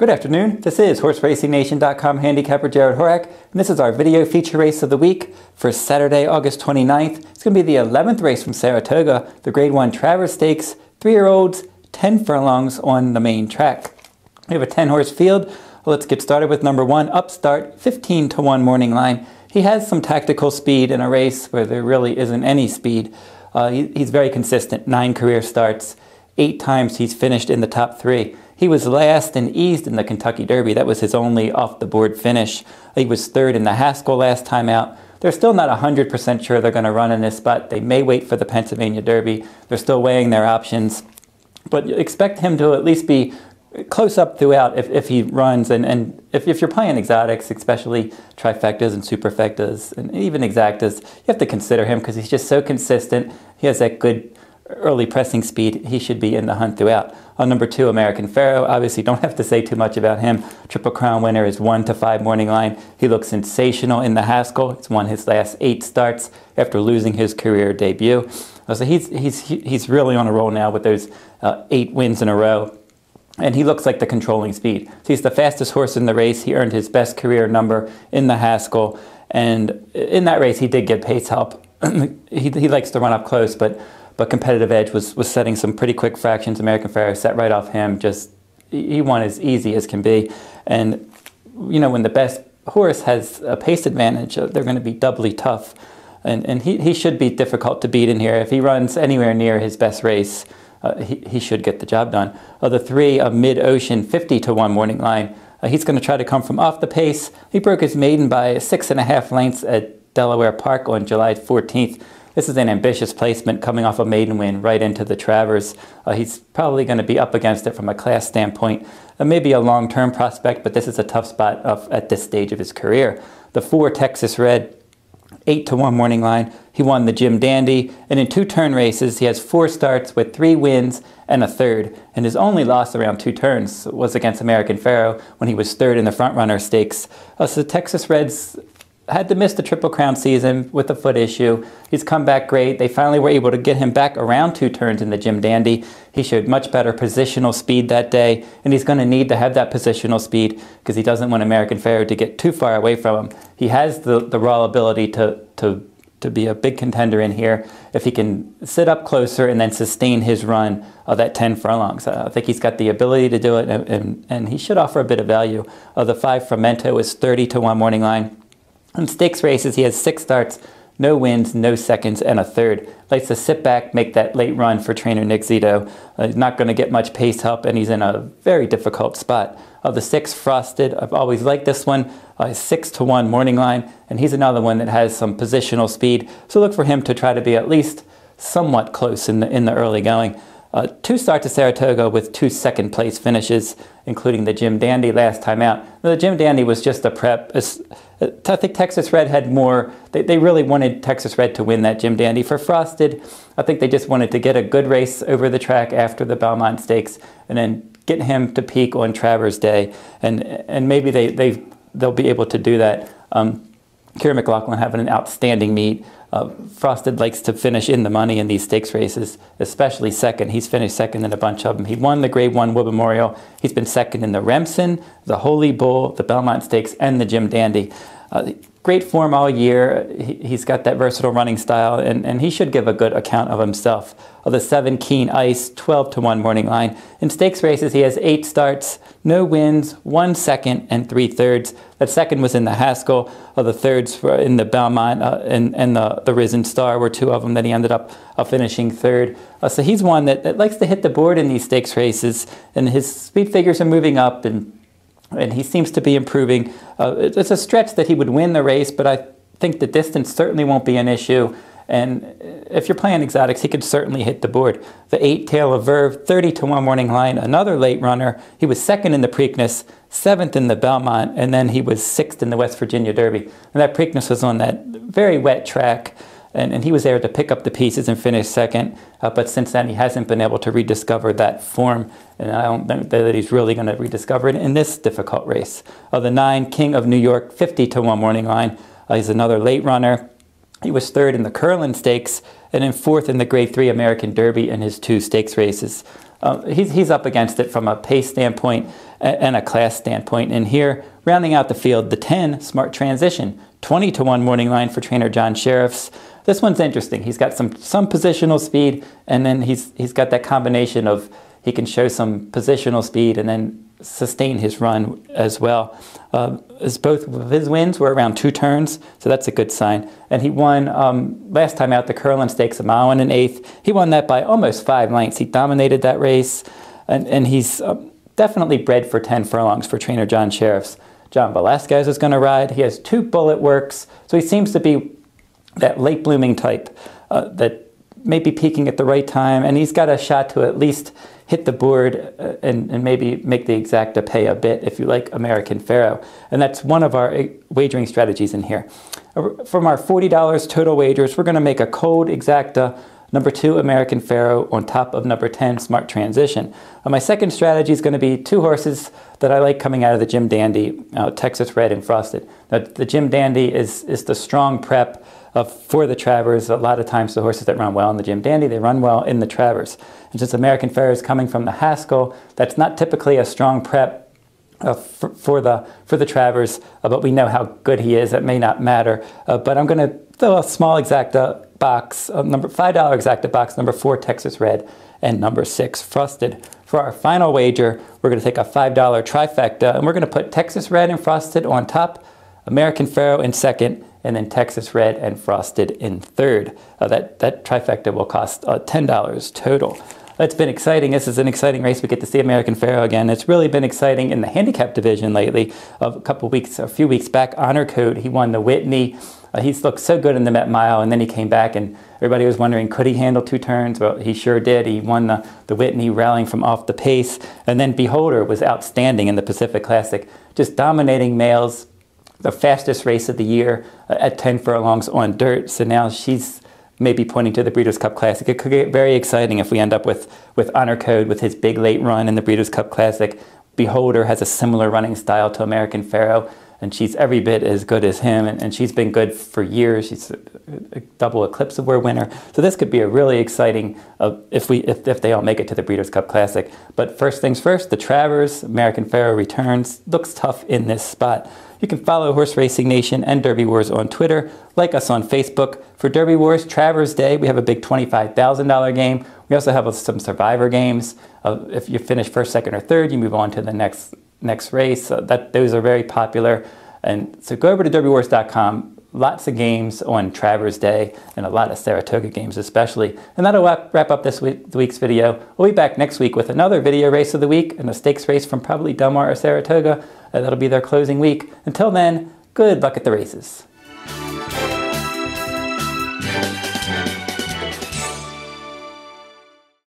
Good afternoon, this is HorseRacingNation.com handicapper Jared Horak, and this is our video feature race of the week for Saturday, August 29th. It's going to be the 11th race from Saratoga, the Grade 1 Travers Stakes, 3-year-olds, 10 furlongs on the main track. We have a 10-horse field. Let's get started with number 1, UPSTART, 15-1 morning line. He has some tactical speed in a race where there really isn't any speed. He's very consistent, 9 career starts, 8 times he's finished in the top 3. He was last and eased in the Kentucky Derby. That was his only off-the-board finish. He was 3rd in the Haskell last time out. They're still not 100% sure they're going to run in this spot. They may wait for the Pennsylvania Derby. They're still weighing their options. But expect him to at least be close up throughout if he runs. And if you're playing exotics, especially trifectas and superfectas and even exactas, you have to consider him because he's just so consistent. He has that good early pressing speed. He should be in the hunt throughout. On number 2, American Pharoah, obviously don't have to say too much about him. Triple Crown winner is 1-5 morning line. He looks sensational in the Haskell. He's won his last 8 starts after losing his career debut. So he's really on a roll now with those 8 wins in a row. And he looks like the controlling speed. So he's the fastest horse in the race. He earned his best career number in the Haskell. And in that race, he did get pace help. he likes to run up close, but competitive edge was setting some pretty quick fractions. American Pharoah set right off him. He won as easy as can be. And, you know, when the best horse has a pace advantage, they're going to be doubly tough. And he should be difficult to beat in here. If he runs anywhere near his best race, he should get the job done. Of the 3, a mid-ocean 50-1 morning line. He's going to try to come from off the pace. He broke his maiden by 6.5 lengths at Delaware Park on July 14th. This is an ambitious placement coming off a maiden win right into the Travers. He's probably going to be up against it from a class standpoint. Maybe a long-term prospect, but this is a tough spot at this stage of his career. The 4, Texas Red, 8-1 morning line. He won the Jim Dandy, and in 2 turn races, he has 4 starts with 3 wins and a 3rd. And his only loss around 2 turns was against American Pharoah when he was 3rd in the Front Runner Stakes. So Texas Reds had to miss the Triple Crown season with a foot issue. He's come back great. They finally were able to get him back around 2 turns in the Jim Dandy. He showed much better positional speed that day, and he's going to need to have that positional speed because he doesn't want American Pharoah to get too far away from him. He has the raw ability to be a big contender in here if he can sit up closer and then sustain his run of that 10 furlongs. I think he's got the ability to do it, and he should offer a bit of value. The 5, FRAMMENTO, is 30-1 morning line. In stakes races, he has 6 starts, no wins, no seconds, and a 3rd. Likes to sit back, make that late run for trainer Nick Zito. He's not going to get much pace help, and he's in a very difficult spot. Of the 6, Frosted, I've always liked this one. 6-1 morning line, and he's another one that has some positional speed. So look for him to try to be at least somewhat close in the early going. 2 starts at Saratoga with 2 second-place finishes, including the Jim Dandy last time out. Now, the Jim Dandy was just a prep. I think Texas Red had more. They really wanted Texas Red to win that Jim Dandy. For Frosted, I think they just wanted to get a good race over the track after the Belmont Stakes and then get him to peak on Travers Day. And maybe they'll be able to do that. Kieran McLaughlin having an outstanding meet. Frosted likes to finish in the money in these stakes races, especially second. He's finished second in a bunch of them. He won the Grade 1 Wood Memorial. He's been second in the Remsen, the Holy Bull, the Belmont Stakes, and the Jim Dandy. Great form all year. He's got that versatile running style, and he should give a good account of himself. Of the 7, Keen Ice, 12-1 morning line. In stakes races, he has 8 starts, no wins, 1 second, and 3 thirds. That second was in the Haskell. The thirds were in the Belmont, and the Risen Star were 2 of them that he ended up finishing 3rd. So he's one that likes to hit the board in these stakes races, and his speed figures are moving up, and he seems to be improving. It's a stretch that he would win the race, but I think the distance certainly won't be an issue. And if you're playing exotics, he could certainly hit the board. The 8, Tail of Verve, 30-1 morning line, another late runner. He was 2nd in the Preakness, 7th in the Belmont, and then he was 6th in the West Virginia Derby. And that Preakness was on that very wet track, and he was there to pick up the pieces and finish 2nd. But since then, he hasn't been able to rediscover that form, and I don't think that he's really going to rediscover it in this difficult race. The 9, King of New York, 50-1 morning line. He's another late runner. He was 3rd in the Curlin Stakes and then 4th in the Grade 3 American Derby in his 2 stakes races. He's up against it from a pace standpoint and a class standpoint. And here, rounding out the field, the 10, Smart Transition, 20-1 morning line for trainer John Sheriffs. This one's interesting. He's got some positional speed, and then he's got that combination of he can show some positional speed and then sustain his run as well. As both of his wins were around 2 turns, so that's a good sign. And he won last time out the Curlin Stakes, a mile and an eighth. He won that by almost 5 lengths. He dominated that race, and he's definitely bred for 10 furlongs for trainer John Sheriffs. John Velasquez is going to ride. He has 2 bullet works, so he seems to be that late blooming type that may be peaking at the right time, and he's got a shot to at least hit the board and maybe make the exacta pay a bit if you like American Pharoah. And that's one of our wagering strategies in here. From our $40 total wagers, we're going to make a cold exacta number 2 American Pharoah on top of number 10 Smart Transition. My second strategy is going to be 2 horses that I like coming out of the Jim Dandy, Texas Red and Frosted. Now, the Jim Dandy is the strong prep for the Travers. A lot of times the horses that run well in the Jim Dandy, they run well in the Travers. And since American Pharoah is coming from the Haskell, that's not typically a strong prep for the Travers, but we know how good he is. That may not matter. But I'm going to throw a small exacta box, $5 exacta box, number 4 Texas Red and number 6 Frosted. For our final wager, we're going to take a $5 trifecta, and we're going to put Texas Red and Frosted on top, American Pharoah in second, and then Texas Red and Frosted in third. That trifecta will cost $10 total. It's been exciting. This is an exciting race. We get to see American Pharoah again. It's really been exciting in the handicap division lately. A few weeks back, Honor Code, he won the Whitney. He's looked so good in the Met Mile, and then he came back, and everybody was wondering, could he handle 2 turns? Well, he sure did. He won the Whitney, rallying from off the pace. And then Beholder was outstanding in the Pacific Classic, just dominating males, the fastest race of the year at 10 furlongs on dirt. So now she's maybe pointing to the Breeders' Cup Classic. It could get very exciting if we end up with Honor Code with his big late run in the Breeders' Cup Classic. Beholder has a similar running style to American Pharoah, and she's every bit as good as him, and she's been good for years. She's a double Eclipse Award winner. So this could be a really exciting, if they all make it to the Breeders' Cup Classic. But first things first, the Travers, American Pharoah returns. Looks tough in this spot. You can follow Horse Racing Nation and Derby Wars on Twitter. Like us on Facebook. For Derby Wars Travers Day, we have a big $25,000 game. We also have some Survivor games. If you finish first, second, or third, you move on to the next race. Those are very popular. And so go over to derbywars.com. Lots of games on Travers Day and a lot of Saratoga games especially. And that'll wrap up this week's video. We'll be back next week with another video race of the week and a stakes race from probably Del Mar or Saratoga. That'll be their closing week. Until then, good luck at the races.